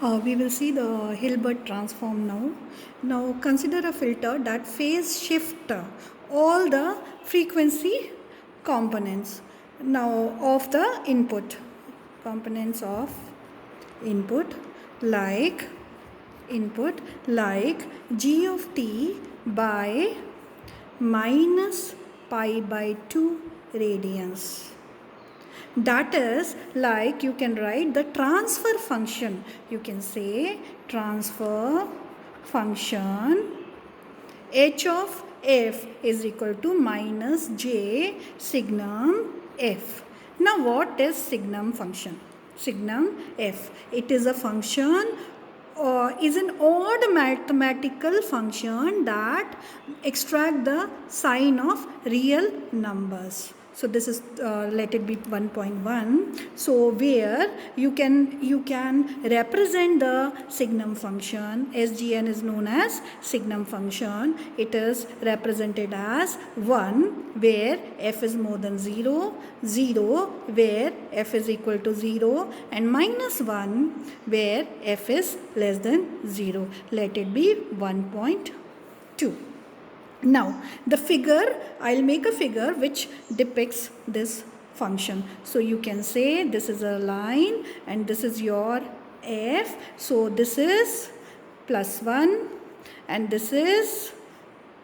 We will see the Hilbert transform now. Now consider a filter that phase shift all the frequency components now of the input components of input like g of t by minus pi by 2 radians. That is, like you can write the transfer function. You can say transfer function h of f is equal to minus j signum f. Now what is signum function? Signum f. It is a function is an odd mathematical function that extract the sign of real numbers. So this is let it be 1.1. So where you can represent the signum function. SGN is known as signum function. It is represented as 1 where f is more than 0, 0 where f is equal to 0, and minus 1 where f is less than 0. Let it be 1.2. Now the figure, I'll make a figure which depicts this function. So you can say this is a line and this is your f. So this is plus 1 and this is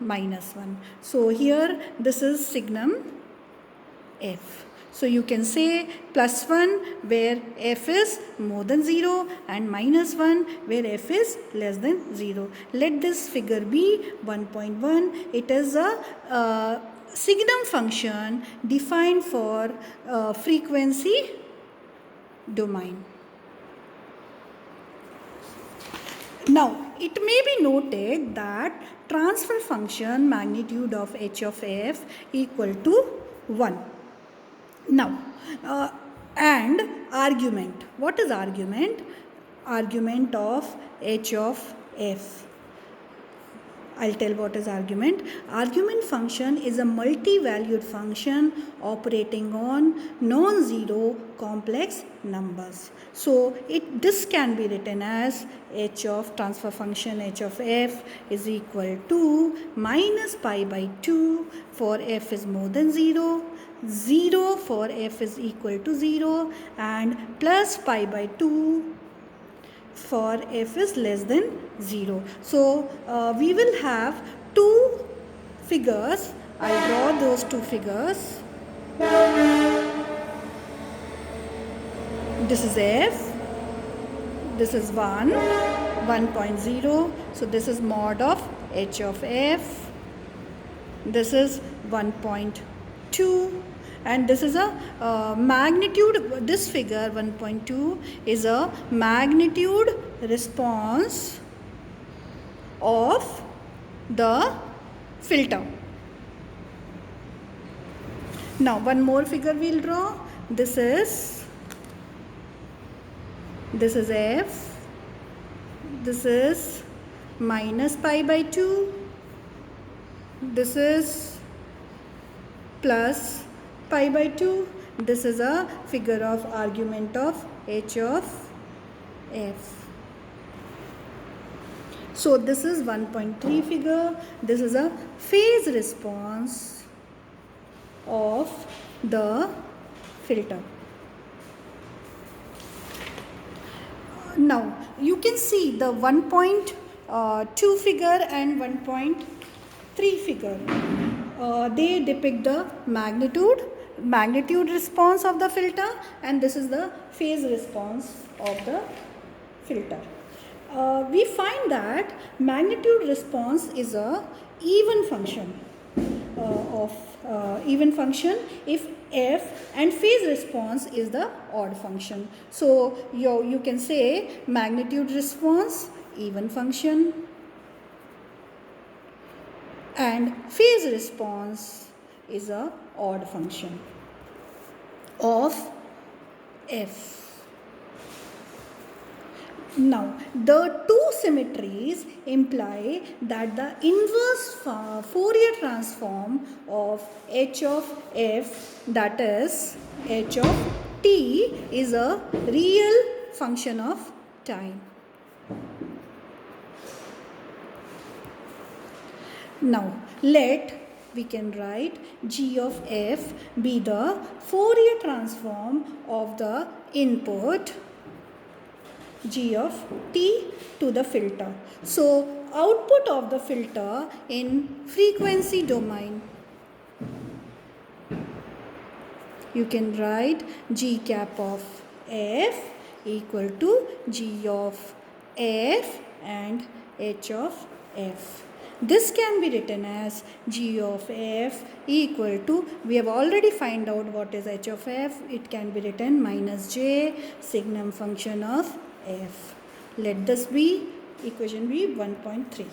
minus 1. So here this is signum f. So you can say plus 1 where f is more than 0 and minus 1 where f is less than 0. Let this figure be 1.1. It is a signum function defined for frequency domain. Now it may be noted that transfer function magnitude of h of f equal to 1. Now, and argument. What is argument? Argument of h of f. I'll tell what is argument. Argument function is a multi-valued function operating on non-zero complex numbers. So this can be written as h of transfer function h of f is equal to minus pi by 2 for f is more than 0, 0 for f is equal to 0, and plus pi by 2 for f is less than 0. So we will have two figures. I'll draw those two figures. This is f, this is 1.0. So this is mod of h of f. This is 1.2. And this is a magnitude, this figure 1.2 is a magnitude response of the filter. Now one more figure we'll draw. This is f, this is minus pi by 2, this is plus pi by 2. This is a figure of argument of h of f. So this is 1.3 figure. This is a phase response of the filter. Now you can see the 1.2 figure and 1.3 figure. They depict the magnitude response of the filter, and this is the phase response of the filter. We find that magnitude response is a even function if f, and phase response is the odd function. So you can say magnitude response even function and phase response is a odd function of f. Now the two symmetries imply that the inverse Fourier transform of h of f, that is h of t, is a real function of time. Now we can write g of f be the Fourier transform of the input g of t to the filter. So output of the filter in frequency domain, you can write g cap of f equal to g of f and h of f. This can be written as g of f equal to, we have already find out what is h of f. It can be written minus j signum function of f. Let this be equation be 1.3.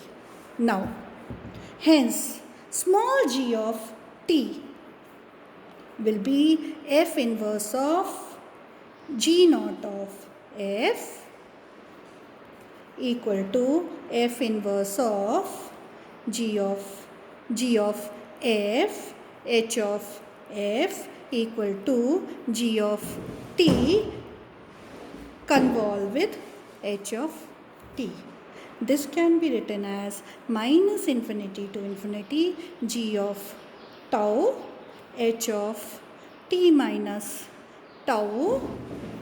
Now, hence small g of t will be f inverse of g naught of f equal to f inverse of g of f h of f equal to g of t convolve with h of t. This can be written as minus infinity to infinity g of tau h of t minus tau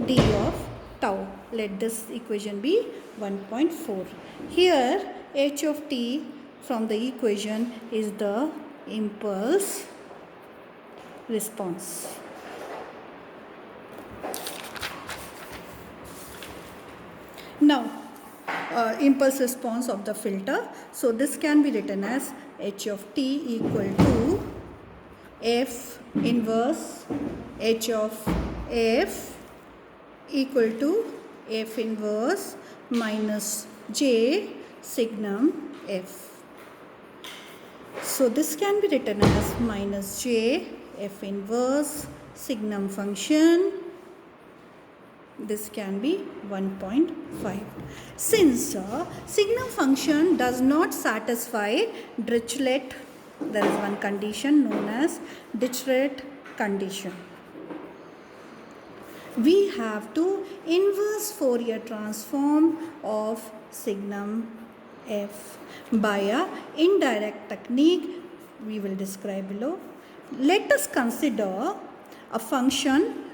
d of tau. Let this equation be 1.4. Here h of t from the equation is the impulse response. Now, impulse response of the filter. So this can be written as h of t equal to f inverse h of f equal to f inverse minus j signum f. So this can be written as minus j f inverse signum function. This can be 1.5. Since signum function does not satisfy Dirichlet, there is one condition known as Dirichlet condition. We have to inverse Fourier transform of signum f by a indirect technique we will describe below. Let us consider a function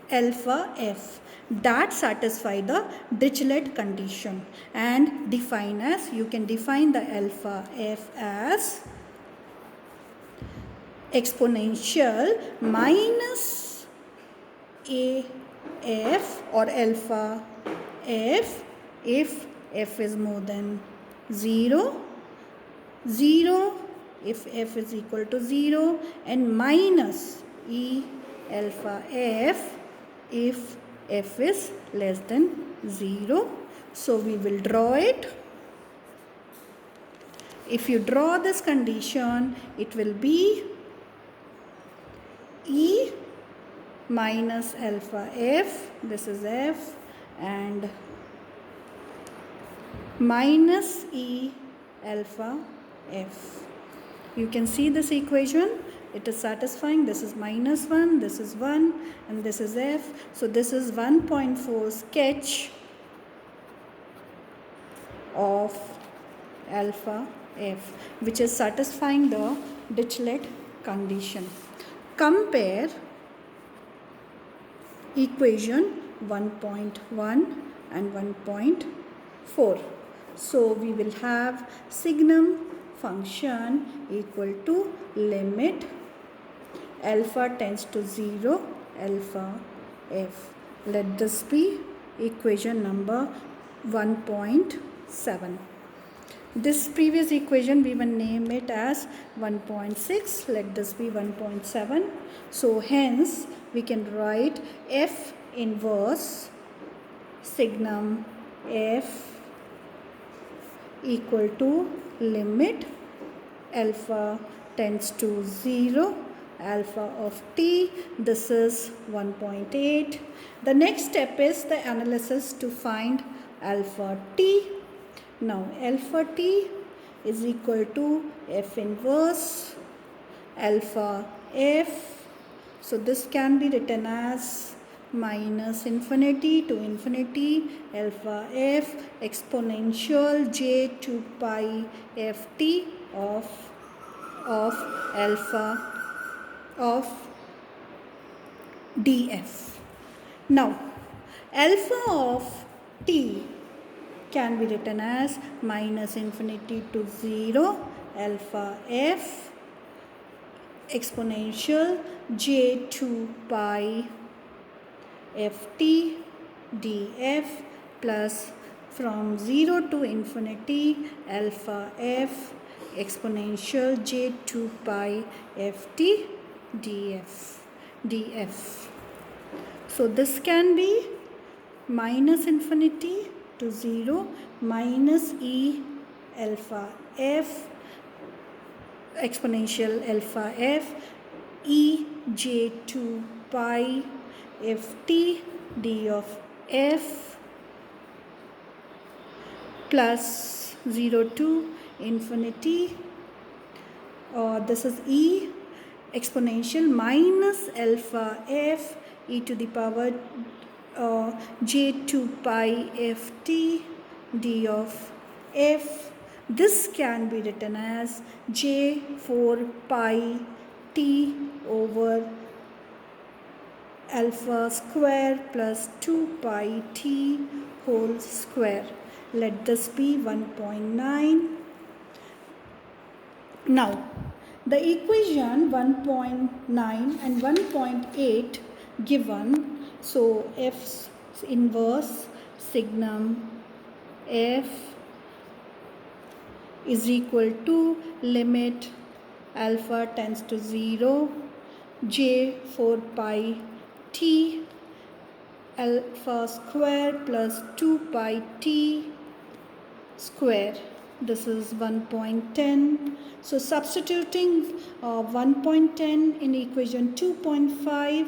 alpha f that satisfy the Dirichlet condition and define as, you can define the alpha f as exponential minus a f or alpha f if f is more than 0, 0 if f is equal to 0, and minus e alpha f if f is less than 0. So we will draw it. If you draw this condition, it will be e minus alpha f, this is f, and minus e alpha f. You can see this equation, it is satisfying. This is minus 1, this is 1, and this is f. So this is 1.4 sketch of alpha f, which is satisfying the Dirichlet condition. Compare equation 1.1 and 1.4. So we will have signum function equal to limit alpha tends to 0 alpha f. Let this be equation number 1.7. This previous equation we will name it as 1.6. Let this be 1.7. So hence we can write f inverse signum f equal to limit alpha tends to 0 alpha of t. This is 1.8. The next step is the analysis to find alpha t. Now alpha t is equal to f inverse alpha f. So this can be written as minus infinity to infinity alpha f exponential j 2 pi ft of alpha of df. Now, alpha of t can be written as minus infinity to 0 alpha f exponential j 2 pi ft df plus from 0 to infinity alpha f exponential j 2 pi ft df. So this can be minus infinity to 0 minus e alpha f exponential alpha f e j 2 pi ft d of f plus 0 to infinity, this is e exponential minus alpha f e to the power j 2 pi ft d of f. This can be written as j 4 pi t over alpha square plus 2 pi t whole square. Let this be 1.9. Now, the equation 1.9 and 1.8 given, so F's inverse signum F is equal to limit alpha tends to 0 j 4 pi t alpha square plus 2 pi t square. This is 1.10. So substituting 1.10 in equation 2.5,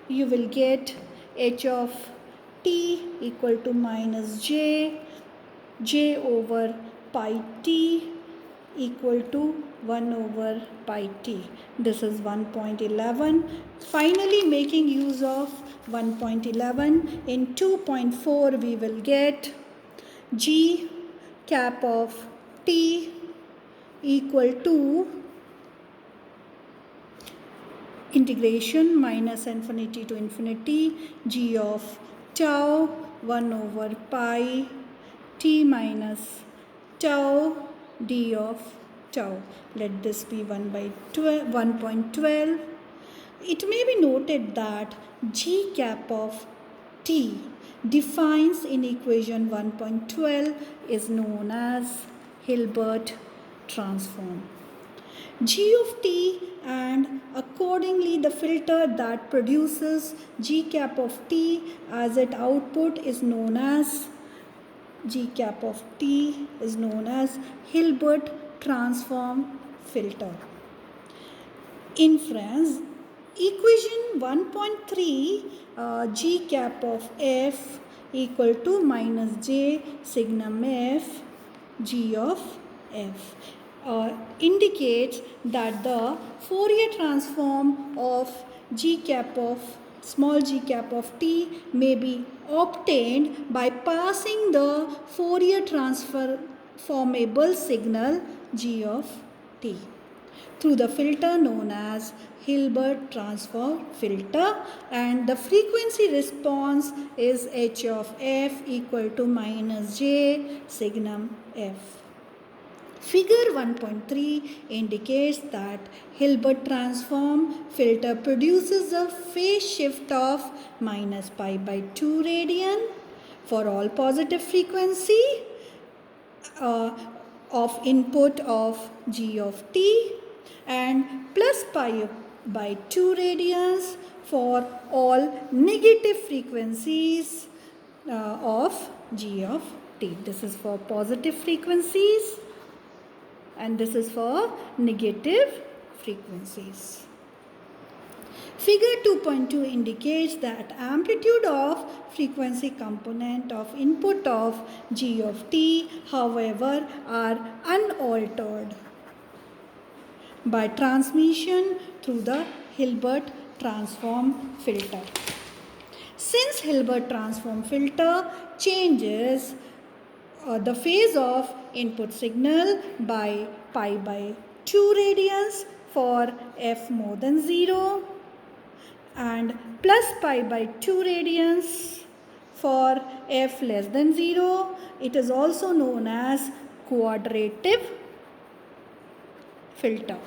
you will get h of t equal to minus j over pi t equal to 1 over pi t. This is 1.11. Finally, making use of 1.11 in 2.4, we will get g cap of t equal to integration minus infinity to infinity g of tau 1 over pi t minus tau d of tau. Let this be 1.12. It may be noted that g cap of t defines in equation 1.12 is known as Hilbert transform. G of t and accordingly the filter that produces g cap of t as its output is known as g cap of t is known as Hilbert transform filter. Inference equation 1.3 g cap of f equal to minus j signum f g of f indicates that the Fourier transform of g cap of small g cap of t may be obtained by passing the Fourier transformable signal g of t through the filter known as Hilbert transform filter, and the frequency response is h of f equal to minus j signum f. Figure 1.3 indicates that Hilbert transform filter produces a phase shift of minus pi by 2 radian for all positive frequency of input of g of t and plus pi by 2 radians for all negative frequencies of g of t. This is for positive frequencies and this is for negative frequencies. Figure 2.2 indicates that amplitude of frequency component of input of g of t, however, are unaltered by transmission through the Hilbert transform filter. Since Hilbert transform filter changes the phase of input signal by pi by 2 radians for f more than 0 and plus pi by 2 radians for f less than 0. It is also known as quadrative filter.